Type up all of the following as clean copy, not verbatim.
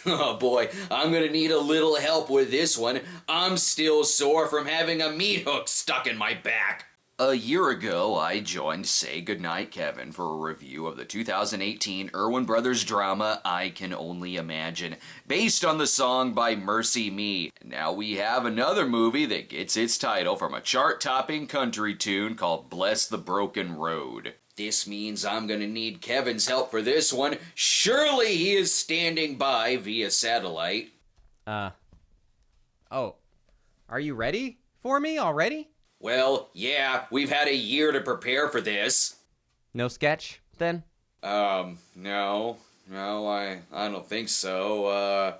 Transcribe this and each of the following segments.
Oh boy, I'm gonna need a little help with this one. I'm still sore from having a meat hook stuck in my back. A year ago, I joined Say Goodnight, Kevin for a review of the 2018 Erwin Brothers drama I Can Only Imagine, based on the song by Mercy Me. Now we have another movie that gets its title from a chart-topping country tune called Bless the Broken Road. This means I'm gonna need Kevin's help for this one. Surely he is standing by via satellite. Oh, are you ready for me already? Well, yeah, we've had a year to prepare for this. No sketch, then? No, I don't think so.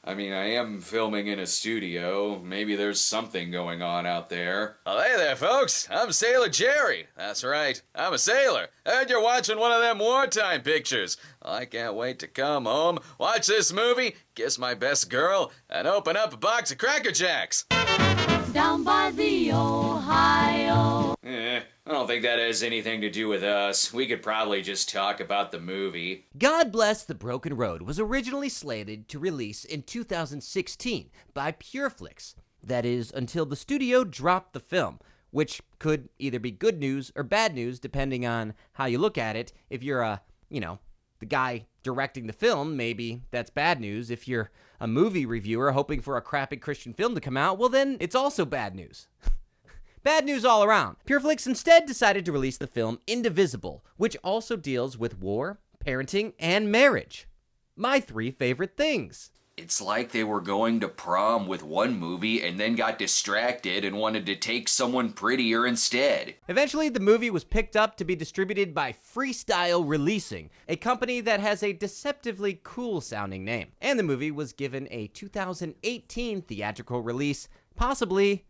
I am filming in a studio. Maybe there's something going on out there. Oh, hey there, folks. I'm Sailor Jerry. That's right. I'm a sailor. Heard you're watching one of them wartime pictures. I can't wait to come home, watch this movie, kiss my best girl, and open up a box of Cracker Jacks. Down by the Ohio. I don't think that has anything to do with us. We could probably just talk about the movie. God Bless the Broken Road was originally slated to release in 2016 by Pure Flix. That is, until the studio dropped the film, which could either be good news or bad news depending on how you look at it. If you're the guy directing the film, maybe that's bad news. If you're a movie reviewer hoping for a crappy Christian film to come out, well then it's also bad news. Bad news all around. Pure Flix instead decided to release the film Indivisible, which also deals with war, parenting, and marriage. My 3 favorite things. It's like they were going to prom with one movie and then got distracted and wanted to take someone prettier instead. Eventually, the movie was picked up to be distributed by Freestyle Releasing, a company that has a deceptively cool-sounding name. And the movie was given a 2018 theatrical release, probably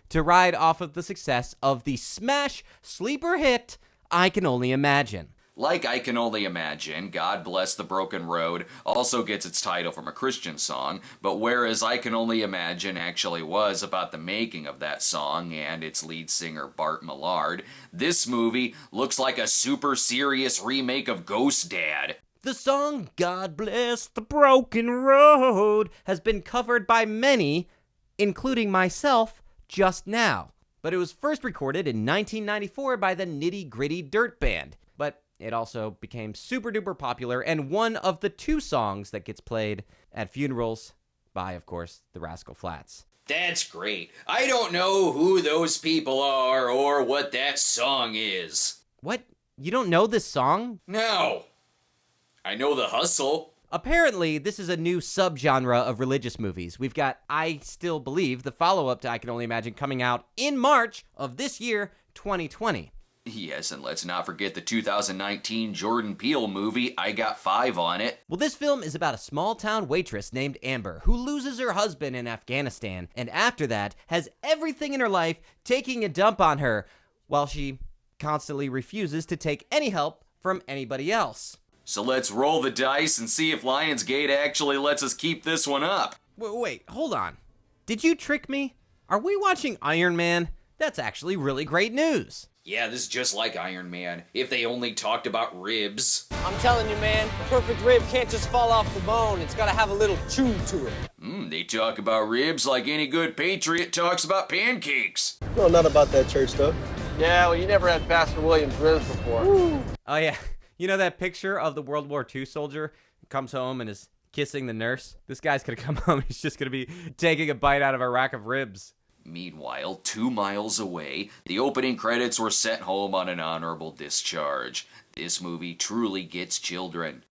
to ride off of the success of the smash sleeper hit I Can Only Imagine. Like I Can Only Imagine, God Bless the Broken Road also gets its title from a Christian song, but whereas I Can Only Imagine actually was about the making of that song and its lead singer Bart Millard, this movie looks like a super serious remake of Ghost Dad. The song God Bless the Broken Road has been covered by many, including myself, just now. But it was first recorded in 1994 by the Nitty Gritty Dirt Band. But it also became super duper popular and one of the 2 songs that gets played at funerals by, of course, the Rascal Flatts. That's great. I don't know who those people are or what that song is. What? You don't know this song? No. I know the hustle. Apparently, this is a new subgenre of religious movies. We've got I Still Believe, the follow-up to I Can Only Imagine, coming out in March of this year, 2020. Yes, and let's not forget the 2019 Jordan Peele movie, I Got 5 on It. Well, this film is about a small-town waitress named Amber who loses her husband in Afghanistan, and after that has everything in her life taking a dump on her, while she constantly refuses to take any help from anybody else. So let's roll the dice and see if Lionsgate actually lets us keep this one up. Wait, hold on. Did you trick me? Are we watching Iron Man? That's actually really great news. Yeah, this is just like Iron Man, if they only talked about ribs. I'm telling you, man, a perfect rib can't just fall off the bone. It's gotta have a little chew to it. They talk about ribs like any good patriot talks about pancakes. No, not about that church stuff. Yeah, well, you never had Pastor William's ribs before. Oh, yeah. You know that picture of the World War II soldier who comes home and is kissing the nurse? This guy's gonna come home, he's just gonna be taking a bite out of a rack of ribs. Meanwhile, 2 miles away, the opening credits were sent home on an honorable discharge. This movie truly gets children.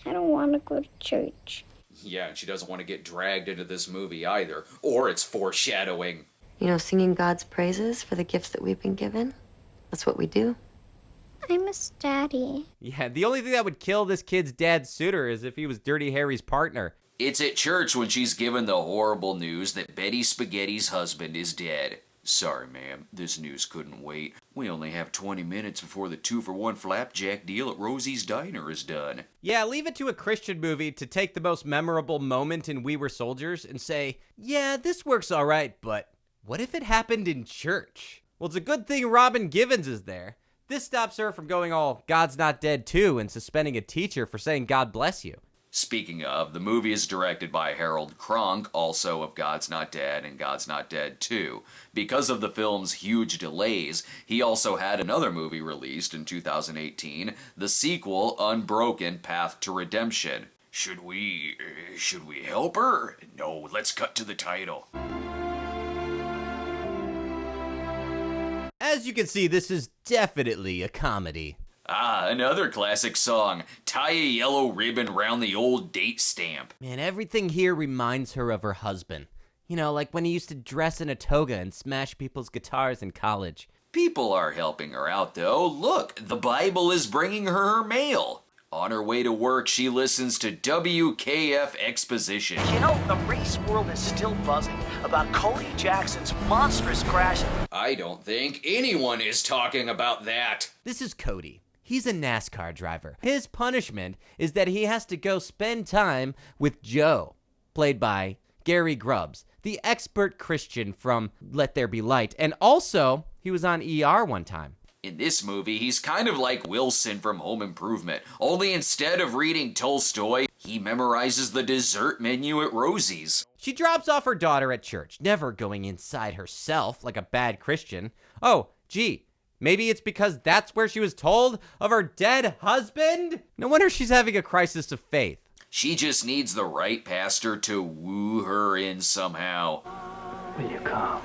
I don't want to go to church. Yeah, and she doesn't want to get dragged into this movie either, or it's foreshadowing. You know, singing God's praises for the gifts that we've been given, that's what we do. I miss Daddy. Yeah, the only thing that would kill this kid's dad sooner is if he was Dirty Harry's partner. It's at church when she's given the horrible news that Betty Spaghetti's husband is dead. Sorry, ma'am, this news couldn't wait. We only have 20 minutes before the 2-for-1 flapjack deal at Rosie's Diner is done. Yeah, leave it to a Christian movie to take the most memorable moment in We Were Soldiers and say, yeah, this works all right, but what if it happened in church? Well, it's a good thing Robin Givens is there. This stops her from going all God's Not Dead too and suspending a teacher for saying God bless you. Speaking of, the movie is directed by Harold Kronk, also of God's Not Dead and God's Not Dead 2. Because of the film's huge delays, he also had another movie released in 2018, the sequel Unbroken: Path to Redemption. Should we help her? No, let's cut to the title. As you can see, this is definitely a comedy. Ah, another classic song, Tie a Yellow Ribbon Round the Old Date Stamp. Man, everything here reminds her of her husband. You know, like when he used to dress in a toga and smash people's guitars in college. People are helping her out though. Look, the Bible is bringing her mail. On her way to work, she listens to WKF Exposition. You know, the race world is still buzzing about Cody Jackson's monstrous crash. I don't think anyone is talking about that. This is Cody. He's a NASCAR driver. His punishment is that he has to go spend time with Joe, played by Gary Grubbs, the expert Christian from Let There Be Light. And also, he was on ER one time. In this movie, he's kind of like Wilson from Home Improvement, only instead of reading Tolstoy, he memorizes the dessert menu at Rosie's. She drops off her daughter at church, never going inside herself like a bad Christian. Oh, gee, maybe it's because that's where she was told of her dead husband? No wonder she's having a crisis of faith. She just needs the right pastor to woo her in somehow. Will you come?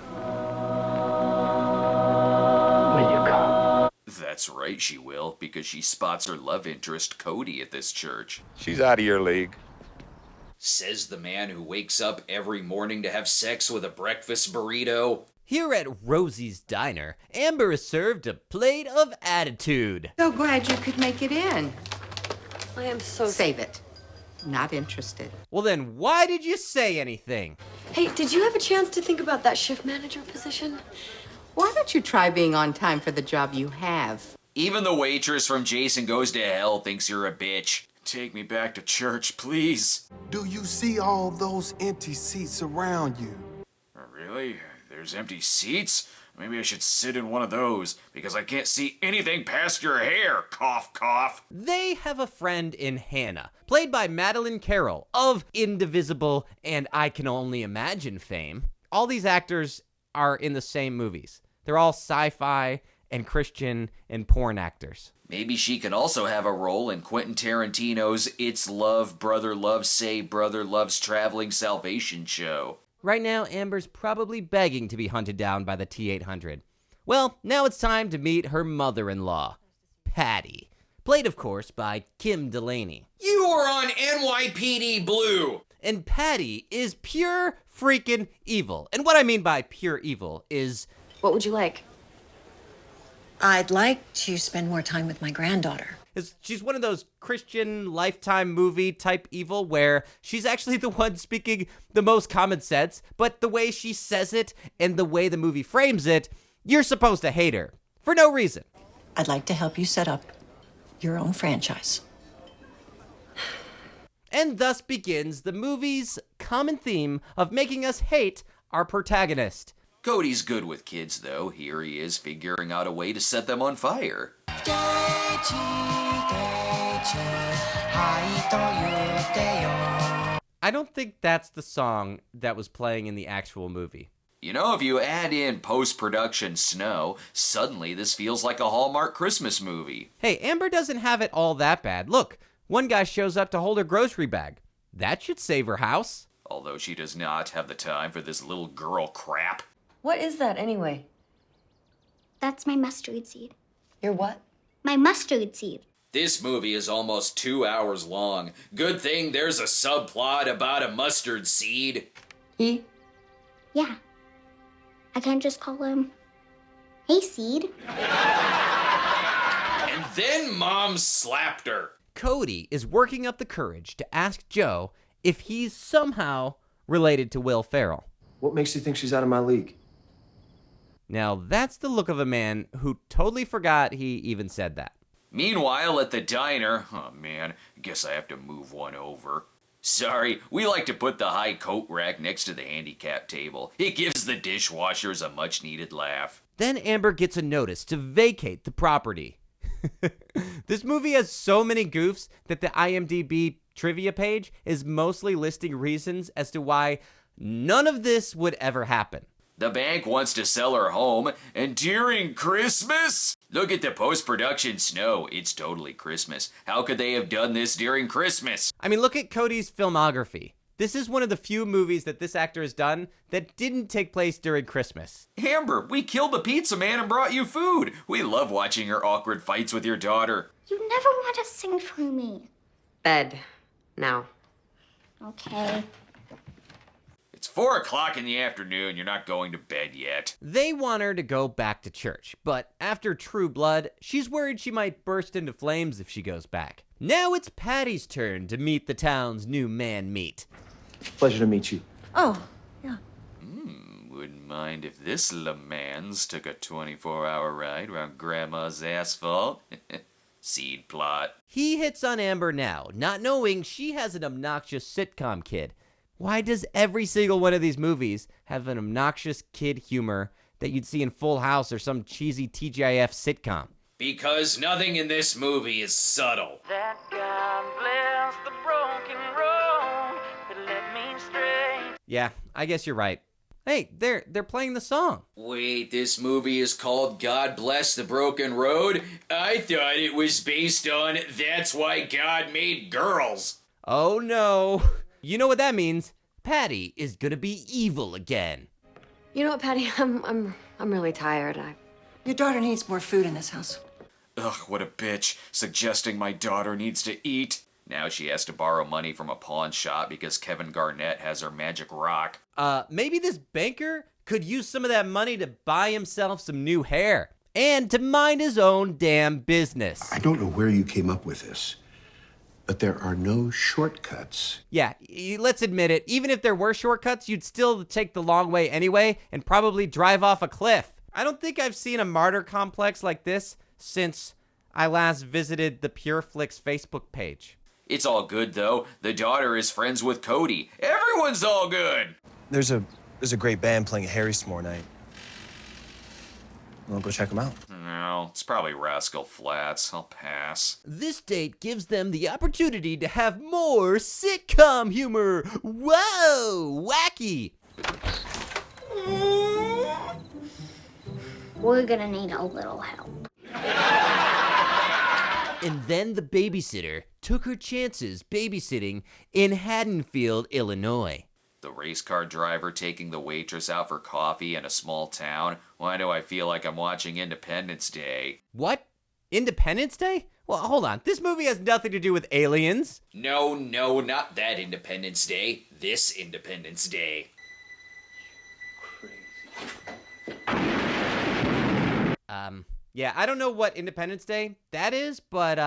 Will you come? That's right, she will, because she spots her love interest, Cody, at this church. She's out of your league. Says the man who wakes up every morning to have sex with a breakfast burrito. Here at Rosie's Diner, Amber is served a plate of attitude. So glad you could make it in. I am so... Save it. Not interested. Well then, why did you say anything? Hey, did you have a chance to think about that shift manager position? Why don't you try being on time for the job you have? Even the waitress from Jason Goes to Hell thinks you're a bitch. Take me back to church, please. Do you see all those empty seats around you? Really? There's empty seats? Maybe I should sit in one of those, because I can't see anything past your hair, cough, cough. They have a friend in Hannah, played by Madeline Carroll of Indivisible and I Can Only Imagine fame. All these actors are in the same movies. They're all sci-fi and Christian and porn actors. Maybe she can also have a role in Quentin Tarantino's It's Love, Brother Loves Say, Brother Loves Traveling Salvation show. Right now, Amber's probably begging to be hunted down by the T-800. Well, now it's time to meet her mother-in-law, Patty. Played, of course, by Kim Delaney. You are on NYPD Blue! And Patty is pure freaking evil. And what I mean by pure evil is... What would you like? I'd like to spend more time with my granddaughter. She's one of those Christian Lifetime movie type evil where she's actually the one speaking the most common sense, but the way she says it and the way the movie frames it, you're supposed to hate her for no reason. I'd like to help you set up your own franchise. And thus begins the movie's common theme of making us hate our protagonist. Cody's good with kids, though. Here he is figuring out a way to set them on fire. I don't think that's the song that was playing in the actual movie. You know, if you add in post-production snow, suddenly this feels like a Hallmark Christmas movie. Hey, Amber doesn't have it all that bad. Look, one guy shows up to hold her grocery bag. That should save her house. Although she does not have the time for this little girl crap. What is that anyway? That's my mustard seed. Your what? My mustard seed. This movie is almost 2 hours long. Good thing there's a subplot about a mustard seed. E? Yeah. I can't just call him, hey, seed. And then Mom slapped her. Cody is working up the courage to ask Joe if he's somehow related to Will Ferrell. What makes you think she's out of my league? Now, that's the look of a man who totally forgot he even said that. Meanwhile, at the diner, oh man, guess I have to move one over. Sorry, we like to put the high coat rack next to the handicap table. It gives the dishwashers a much-needed laugh. Then Amber gets a notice to vacate the property. This movie has so many goofs that the IMDb trivia page is mostly listing reasons as to why none of this would ever happen. The bank wants to sell her home, and during Christmas? Look at the post-production snow. It's totally Christmas. How could they have done this during Christmas? I mean, look at Cody's filmography. This is one of the few movies that this actor has done that didn't take place during Christmas. Amber, we killed the pizza man and brought you food. We love watching your awkward fights with your daughter. You never want to sing for me. Bed. Now. Okay. It's 4 o'clock in the afternoon. You're not going to bed yet. They want her to go back to church, but after True Blood, she's worried she might burst into flames if she goes back. Now it's Patty's turn to meet the town's new man meat. Pleasure to meet you. Oh, yeah. Wouldn't mind if this LeMans took a 24-hour ride around Grandma's asphalt. Seed plot. He hits on Amber now, not knowing she has an obnoxious sitcom kid. Why does every single one of these movies have an obnoxious kid humor that you'd see in Full House or some cheesy TGIF sitcom? Because nothing in this movie is subtle. That God bless the broken road that led me straight. Yeah, I guess you're right. Hey, they're playing the song. Wait, this movie is called God Bless the Broken Road? I thought it was based on That's Why God Made Girls. Oh no. You know what that means? Patty is gonna be evil again. You know what, Patty? I'm really tired. Your daughter needs more food in this house. Ugh, what a bitch, suggesting my daughter needs to eat. Now she has to borrow money from a pawn shop because Kevin Garnett has her magic rock. Maybe this banker could use some of that money to buy himself some new hair and to mind his own damn business. I don't know where you came up with this, but there are no shortcuts. Yeah, let's admit it. Even if there were shortcuts, you'd still take the long way anyway and probably drive off a cliff. I don't think I've seen a martyr complex like this since I last visited the Pure Flix Facebook page. It's all good, though. The daughter is friends with Cody. Everyone's all good. There's a great band playing at Harry's tomorrow night. Wanna go check them out? No, it's probably Rascal Flatts. I'll pass. This date gives them the opportunity to have more sitcom humor. Whoa, wacky. We're gonna need a little help. And then the babysitter took her chances babysitting in Haddonfield, Illinois. The race car driver taking the waitress out for coffee in a small town. Why do I feel like I'm watching Independence Day? What? Independence Day? Well, hold on. This movie has nothing to do with aliens. No, not that Independence Day. This Independence Day. Yeah, I don't know what Independence Day that is, but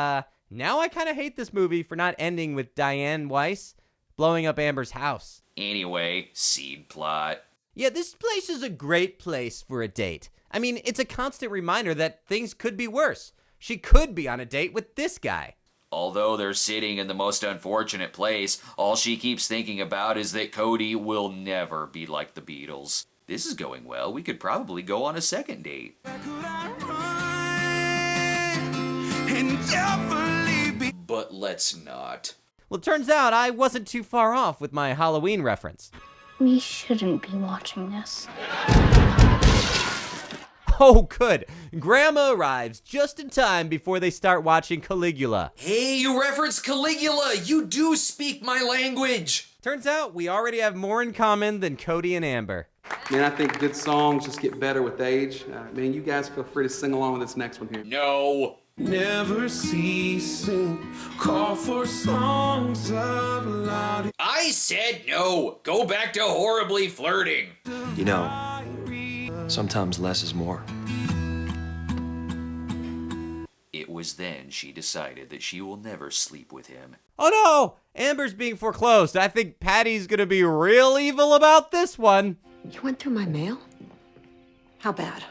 now I kind of hate this movie for not ending with Diane Weiss blowing up Amber's house. Anyway, seed plot. Yeah, this place is a great place for a date. I mean, it's a constant reminder that things could be worse. She could be on a date with this guy. Although they're sitting in the most unfortunate place, all she keeps thinking about is that Cody will never be like the Beatles. This is going well. We could probably go on a second date. But let's not. Well, it turns out I wasn't too far off with my Halloween reference. We shouldn't be watching this. Oh, good. Grandma arrives just in time before they start watching Caligula. Hey, you referenced Caligula! You do speak my language! Turns out we already have more in common than Cody and Amber. Man, I think good songs just get better with age. Man, you guys feel free to sing along with this next one here. No. Never ceasing, call for songs of love. I said no. Go back to horribly flirting. You know, sometimes less is more. It was then she decided that she will never sleep with him. Oh no! Amber's being foreclosed. I think Patty's gonna be real evil about this one. You went through my mail? How bad?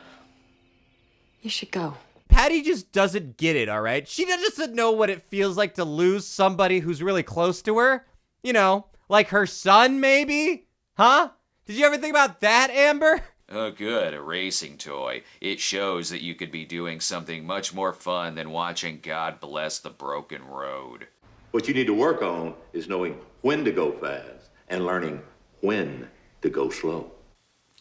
You should go. Patty just doesn't get it, all right? She doesn't know what it feels like to lose somebody who's really close to her. You know, like her son, maybe? Huh? Did you ever think about that, Amber? Oh, good, a racing toy. It shows that you could be doing something much more fun than watching God Bless the Broken Road. What you need to work on is knowing when to go fast and learning when to go slow.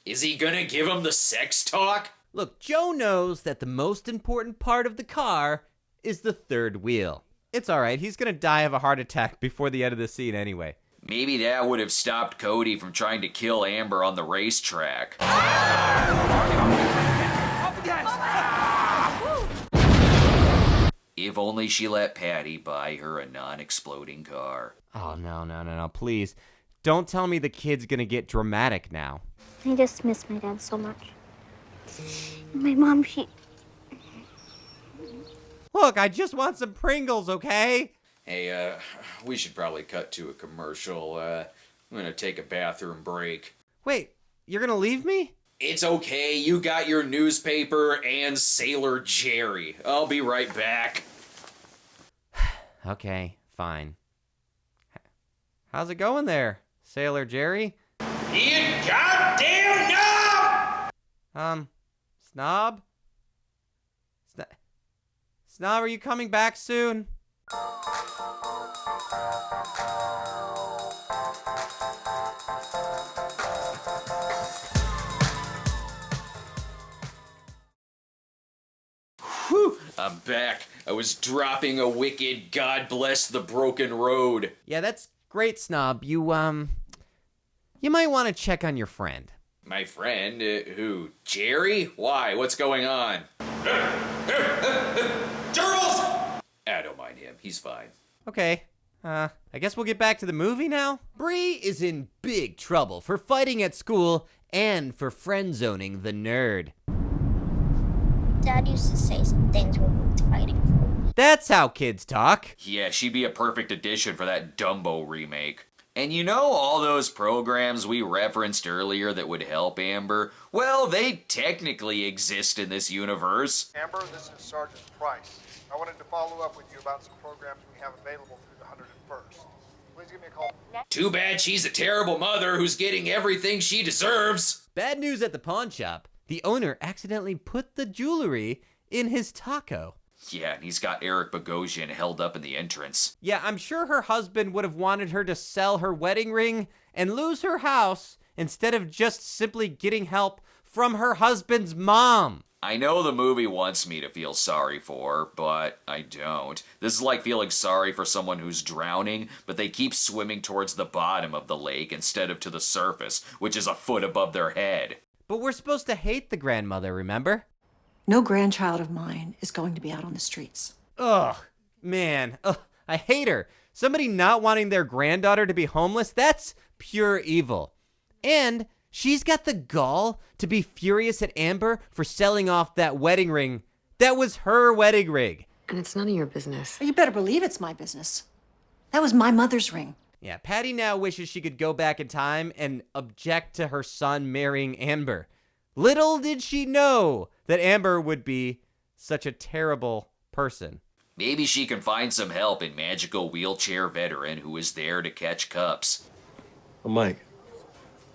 Is he gonna give him the sex talk? Look, Joe knows that the most important part of the car is the third wheel. It's alright, he's gonna die of a heart attack before the end of the scene anyway. Maybe that would have stopped Cody from trying to kill Amber on the racetrack. If only she let Patty buy her a non-exploding car. Oh, no, please. Don't tell me the kid's gonna get dramatic now. I just miss my dad so much. My mom, she... Look, I just want some Pringles, okay? Hey, we should probably cut to a commercial. I'm gonna take a bathroom break. Wait, you're gonna leave me? It's okay, you got your newspaper and Sailor Jerry. I'll be right back. Okay, fine. How's it going there, Sailor Jerry? You goddamn knob! Snob? Snob, are you coming back soon? Whew, I'm back. I was dropping a wicked God bless the broken road. Yeah, that's great, Snob. You might want to check on your friend. My friend? Who? Jerry? Why? What's going on? Charles! I don't mind him. He's fine. Okay. I guess we'll get back to the movie now. Bree is in big trouble for fighting at school and for friend-zoning the nerd. Dad used to say some things we were fighting for. That's how kids talk. Yeah, she'd be a perfect addition for that Dumbo remake. And you know all those programs we referenced earlier that would help Amber? Well, they technically exist in this universe. Amber, this is Sergeant Price. I wanted to follow up with you about some programs we have available through the 101st. Please give me a call. Too bad she's a terrible mother who's getting everything she deserves. Bad news at the pawn shop. The owner accidentally put the jewelry in his taco. Yeah, and he's got Eric Bogosian held up in the entrance. Yeah, I'm sure her husband would have wanted her to sell her wedding ring and lose her house instead of just simply getting help from her husband's mom. I know the movie wants me to feel sorry for her, but I don't. This is like feeling sorry for someone who's drowning, but they keep swimming towards the bottom of the lake instead of to the surface, which is a foot above their head. But we're supposed to hate the grandmother, remember? No grandchild of mine is going to be out on the streets. Ugh, man. Ugh, I hate her. Somebody not wanting their granddaughter to be homeless, that's pure evil. And she's got the gall to be furious at Amber for selling off that wedding ring. That was her wedding ring. And it's none of your business. You better believe it's my business. That was my mother's ring. Yeah, Patty now wishes she could go back in time and object to her son marrying Amber. Little did she know that Amber would be such a terrible person. Maybe she can find some help in Magical Wheelchair Veteran who is there to catch cups. Oh, Mike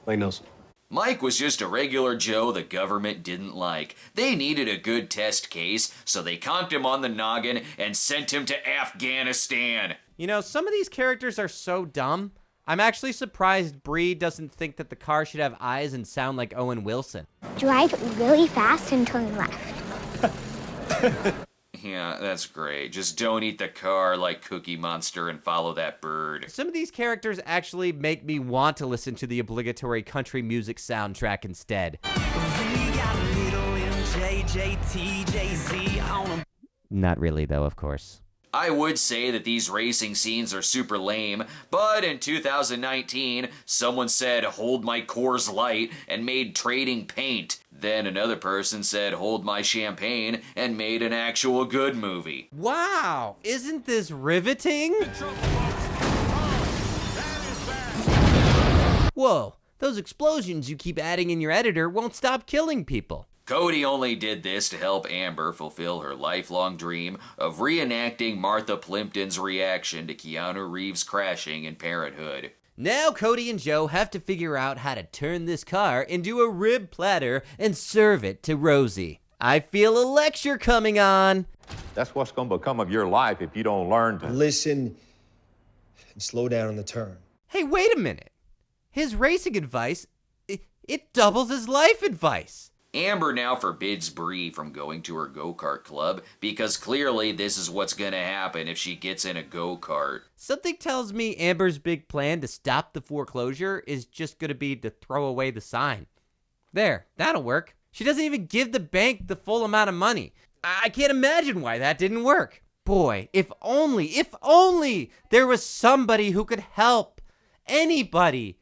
Nelson. Mike was just a regular Joe the government didn't like. They needed a good test case, so they conked him on the noggin and sent him to Afghanistan. You know, some of these characters are so dumb. I'm actually surprised Bree doesn't think that the car should have eyes and sound like Owen Wilson. Drive really fast and turn left. Yeah, that's great. Just don't eat the car like Cookie Monster and follow that bird. Some of these characters actually make me want to listen to the obligatory country music soundtrack instead. Not really, though, of course. I would say that these racing scenes are super lame, but in 2019, someone said, "Hold my Coors Light," and made trading paint. Then another person said, "Hold my champagne," and made an actual good movie. Wow, isn't this riveting? Whoa, those explosions you keep adding in your editor won't stop killing people. Cody only did this to help Amber fulfill her lifelong dream of reenacting Martha Plimpton's reaction to Keanu Reeves crashing in Parenthood. Now Cody and Joe have to figure out how to turn this car into a rib platter and serve it to Rosie. I feel a lecture coming on. That's what's going to become of your life if you don't learn to listen and slow down on the turn. Hey, wait a minute. His racing advice, it doubles his life advice. Amber now forbids Bree from going to her go-kart club because clearly this is what's gonna happen if she gets in a go-kart. Something tells me Amber's big plan to stop the foreclosure is just gonna be to throw away the sign. There, that'll work. She doesn't even give the bank the full amount of money. I can't imagine why that didn't work. Boy, if only there was somebody who could help. Anybody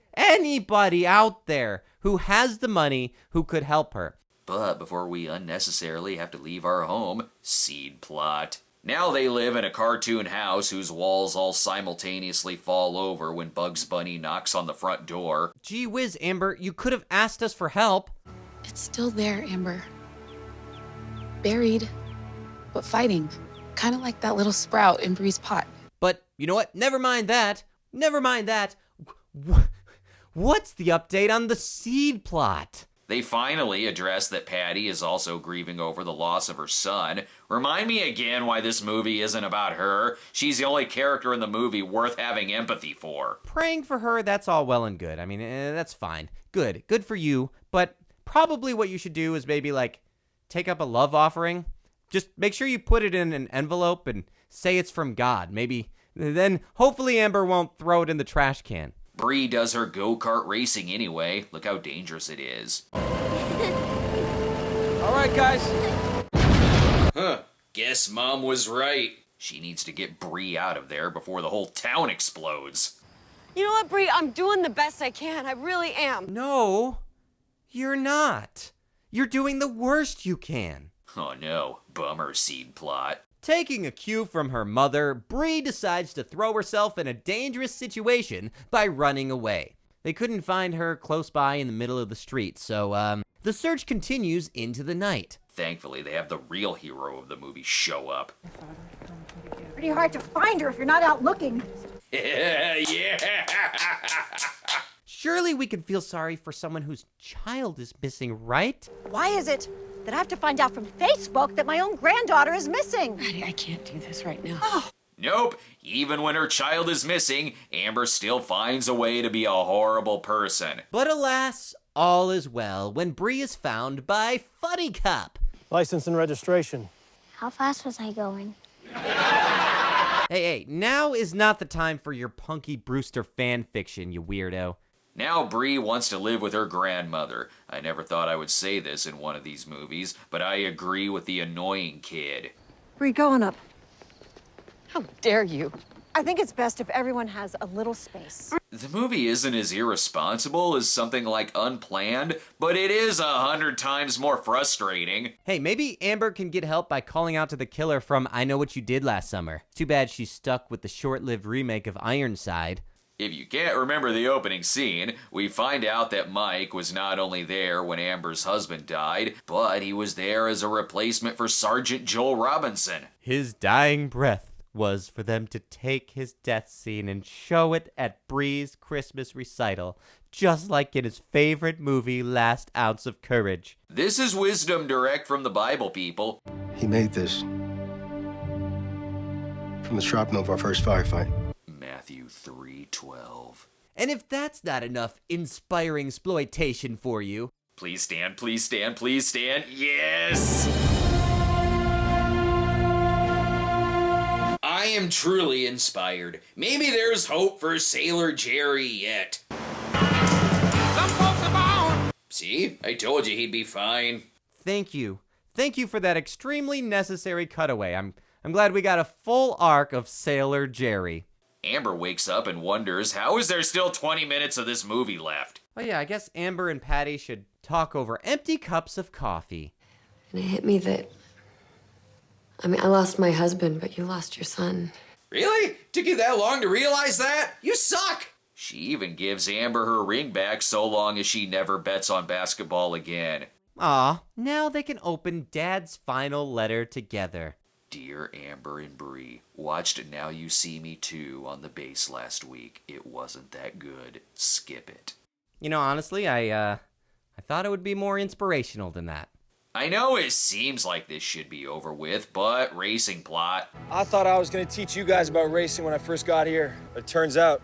out there who has the money who could help her. But before we unnecessarily have to leave our home, seed plot. Now they live in a cartoon house whose walls all simultaneously fall over when Bugs Bunny knocks on the front door. Gee whiz, Amber, you could have asked us for help. It's still there, Amber. Buried, but fighting. Kind of like that little sprout in Bree's pot. But you know what? Never mind that. What's the update on the seed plot? They finally address that Patty is also grieving over the loss of her son. Remind me again why this movie isn't about her. She's the only character in the movie worth having empathy for. Praying for her, that's all well and good. I mean, that's fine. Good for you. But probably what you should do is maybe, like, take up a love offering. Just make sure you put it in an envelope and say it's from God. Maybe then hopefully Amber won't throw it in the trash can. Bree does her go-kart racing anyway. Look how dangerous it is. All right, guys. Huh. Guess Mom was right. She needs to get Bree out of there before the whole town explodes. You know what, Bree? I'm doing the best I can. I really am. No, you're not. You're doing the worst you can. Oh no, bummer seed plot. Taking a cue from her mother, Bree decides to throw herself in a dangerous situation by running away. They couldn't find her close by in the middle of the street, so the search continues into the night. Thankfully, they have the real hero of the movie show up. Pretty hard to find her if you're not out looking. Yeah. Surely we can feel sorry for someone whose child is missing, right? Why is it that I have to find out from Facebook that my own granddaughter is missing? Maddie, I can't do this right now. Oh. Nope. Even when her child is missing, Amber still finds a way to be a horrible person. But alas, all is well when Bree is found by Funny Cop. License and registration. How fast was I going? Hey, now is not the time for your Punky Brewster fan fiction, you weirdo. Now Bree wants to live with her grandmother. I never thought I would say this in one of these movies, but I agree with the annoying kid. Bree, go on up. How dare you? I think it's best if everyone has a little space. The movie isn't as irresponsible as something like Unplanned, but it is 100 times more frustrating. Hey, maybe Amber can get help by calling out to the killer from I Know What You Did Last Summer. Too bad she's stuck with the short-lived remake of Ironside. If you can't remember the opening scene, we find out that Mike was not only there when Amber's husband died, but he was there as a replacement for Sergeant Joel Robinson. His dying breath was for them to take his death scene and show it at Bree's Christmas recital, just like in his favorite movie, Last Ounce of Courage. This is wisdom direct from the Bible, people. He made this from the shrapnel of our first firefight. Matthew 3:12. And if that's not enough inspiring exploitation for you... Please stand, please stand, please stand. Yes! I am truly inspired. Maybe there's hope for Sailor Jerry yet. Some folks are born. See? I told you he'd be fine. Thank you. Thank you for that extremely necessary cutaway. I'm glad we got a full arc of Sailor Jerry. Amber wakes up and wonders, how is there still 20 minutes of this movie left? Oh yeah, I guess Amber and Patty should talk over empty cups of coffee. And it hit me that, I lost my husband, but you lost your son. Really? Took you that long to realize that? You suck! She even gives Amber her ring back so long as she never bets on basketball again. Aw, now they can open Dad's final letter together. Dear Amber and Bree, watched Now You See Me 2 on the base last week. It wasn't that good. Skip it. You know, honestly, I thought it would be more inspirational than that. I know it seems like this should be over with, but racing plot. I thought I was gonna teach you guys about racing when I first got here, but it turns out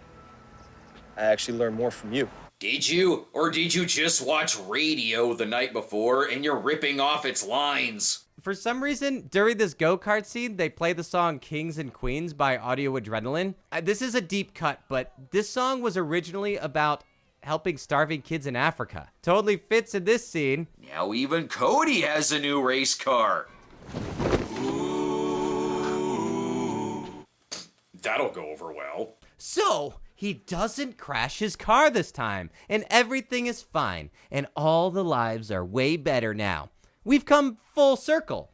I actually learned more from you. Did you? Or did you just watch radio the night before and you're ripping off its lines? For some reason, during this go-kart scene, they play the song Kings and Queens by Audio Adrenaline. This is a deep cut, but this song was originally about helping starving kids in Africa. Totally fits in this scene. Now even Cody has a new race car. That'll go over well. So, he doesn't crash his car this time, and everything is fine, and all the lives are way better now. We've come full circle,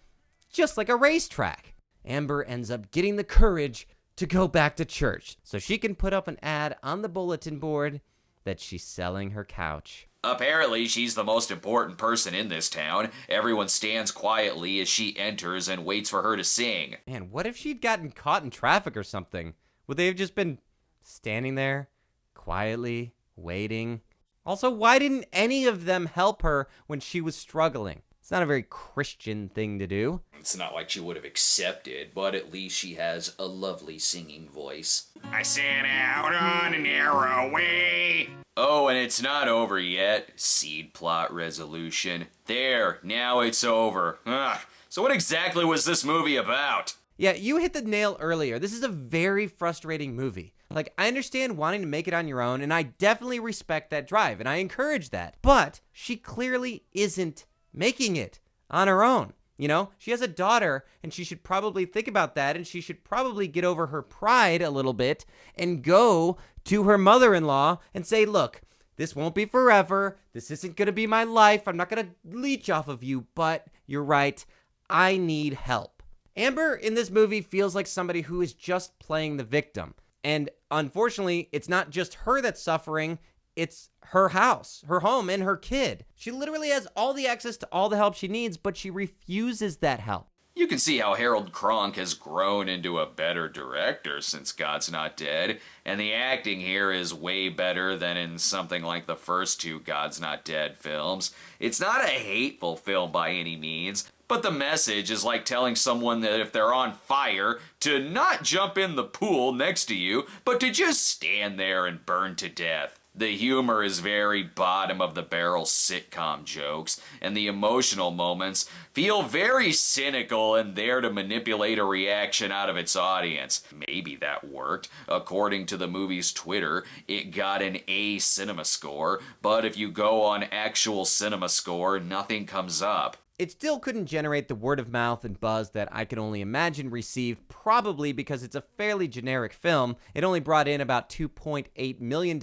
just like a racetrack. Amber ends up getting the courage to go back to church so she can put up an ad on the bulletin board that she's selling her couch. Apparently, she's the most important person in this town. Everyone stands quietly as she enters and waits for her to sing. Man, what if she'd gotten caught in traffic or something? Would they have just been standing there, quietly, waiting? Also, why didn't any of them help her when she was struggling? It's not a very Christian thing to do. It's not like she would have accepted, but at least she has a lovely singing voice. I set out on a narrow way. Oh, and it's not over yet. Seed plot resolution. There, now it's over. Ugh. So what exactly was this movie about? Yeah, you hit the nail earlier. This is a very frustrating movie. Like, I understand wanting to make it on your own, and I definitely respect that drive, and I encourage that. But she clearly isn't making it on her own. You know, she has a daughter, and she should probably think about that, and she should probably get over her pride a little bit and go to her mother-in-law and say, look, this won't be forever. This isn't going to be my life. I'm not going to leech off of you, but you're right. I need help. Amber in this movie feels like somebody who is just playing the victim. And unfortunately, it's not just her that's suffering. It's her house, her home, and her kid. She literally has all the access to all the help she needs, but she refuses that help. You can see how Harold Kronk has grown into a better director since God's Not Dead, and the acting here is way better than in something like the first two God's Not Dead films. It's not a hateful film by any means, but the message is like telling someone that if they're on fire, to not jump in the pool next to you, but to just stand there and burn to death. The humor is very bottom-of-the-barrel sitcom jokes, and the emotional moments feel very cynical and there to manipulate a reaction out of its audience. Maybe that worked. According to the movie's Twitter, it got an A Cinema Score, but if you go on actual Cinema Score, nothing comes up. It still couldn't generate the word of mouth and buzz that I can only imagine received, probably because it's a fairly generic film. It only brought in about $2.8 million,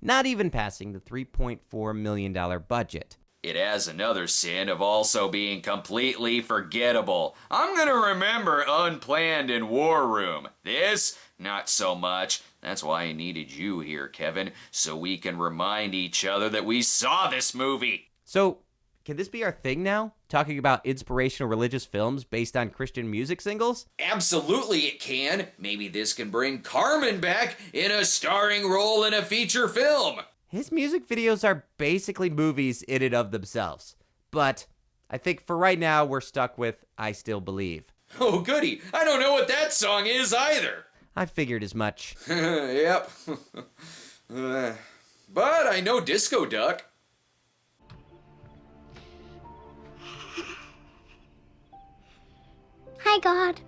not even passing the $3.4 million budget. It has another sin of also being completely forgettable. I'm gonna remember Unplanned and War Room. This, not so much. That's why I needed you here, Kevin, so we can remind each other that we saw this movie. So, can this be our thing now? Talking about inspirational religious films based on Christian music singles? Absolutely it can. Maybe this can bring Carmen back in a starring role in a feature film. His music videos are basically movies in and of themselves. But I think for right now, we're stuck with I Still Believe. Oh, goody. I don't know what that song is either. I figured as much. Yep. But I know Disco Duck. Hi, God.